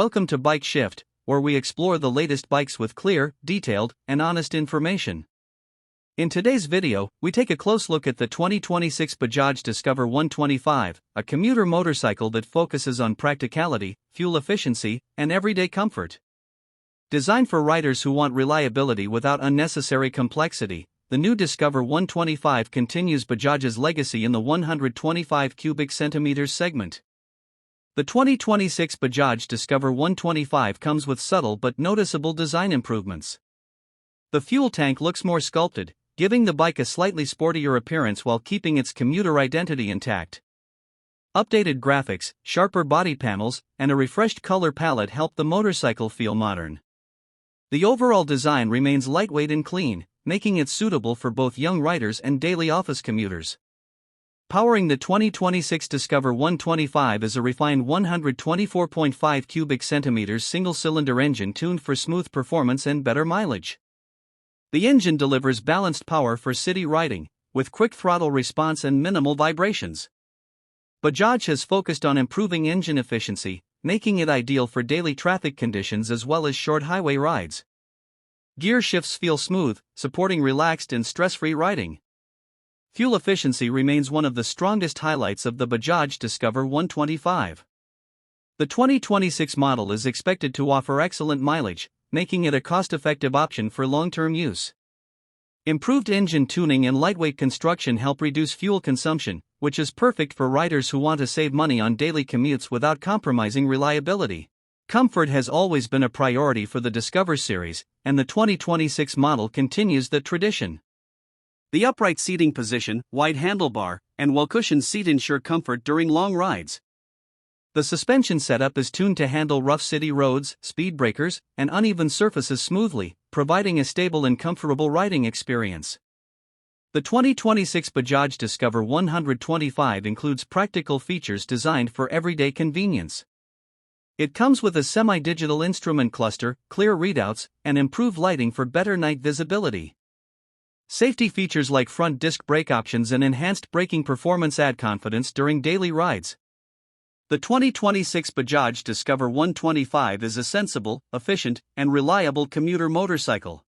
Welcome to Bike Shift, where we explore the latest bikes with clear, detailed, and honest information. In today's video, we take a close look at the 2026 Bajaj Discover 125, a commuter motorcycle that focuses on practicality, fuel efficiency, and everyday comfort. Designed for riders who want reliability without unnecessary complexity, the new Discover 125 continues Bajaj's legacy in the 125 cubic centimeters segment. The 2026 Bajaj Discover 125 comes with subtle but noticeable design improvements. The fuel tank looks more sculpted, giving the bike a slightly sportier appearance while keeping its commuter identity intact. Updated graphics, sharper body panels, and a refreshed color palette help the motorcycle feel modern. The overall design remains lightweight and clean, making it suitable for both young riders and daily office commuters. Powering the 2026 Discover 125 is a refined 124.5 cubic centimeters single-cylinder engine tuned for smooth performance and better mileage. The engine delivers balanced power for city riding, with quick throttle response and minimal vibrations. Bajaj has focused on improving engine efficiency, making it ideal for daily traffic conditions as well as short highway rides. Gear shifts feel smooth, supporting relaxed and stress-free riding. Fuel efficiency remains one of the strongest highlights of the Bajaj Discover 125. The 2026 model is expected to offer excellent mileage, making it a cost-effective option for long-term use. Improved engine tuning and lightweight construction help reduce fuel consumption, which is perfect for riders who want to save money on daily commutes without compromising reliability. Comfort has always been a priority for the Discover series, and the 2026 model continues the tradition. The upright seating position, wide handlebar, and well-cushioned seat ensure comfort during long rides. The suspension setup is tuned to handle rough city roads, speed breakers, and uneven surfaces smoothly, providing a stable and comfortable riding experience. The 2026 Bajaj Discover 125 includes practical features designed for everyday convenience. It comes with a semi-digital instrument cluster, clear readouts, and improved lighting for better night visibility. Safety features like front disc brake options and enhanced braking performance add confidence during daily rides. The 2026 Bajaj Discover 125 is a sensible, efficient, and reliable commuter motorcycle.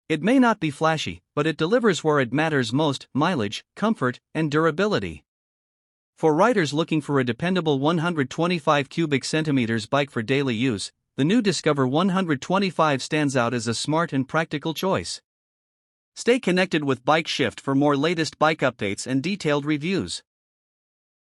It may not be flashy, but it delivers where it matters most: mileage, comfort, and durability. For riders looking for a dependable 125 cubic centimeters bike for daily use, the new Discover 125 stands out as a smart and practical choice. Stay connected with Bike Shift for more latest bike updates and detailed reviews.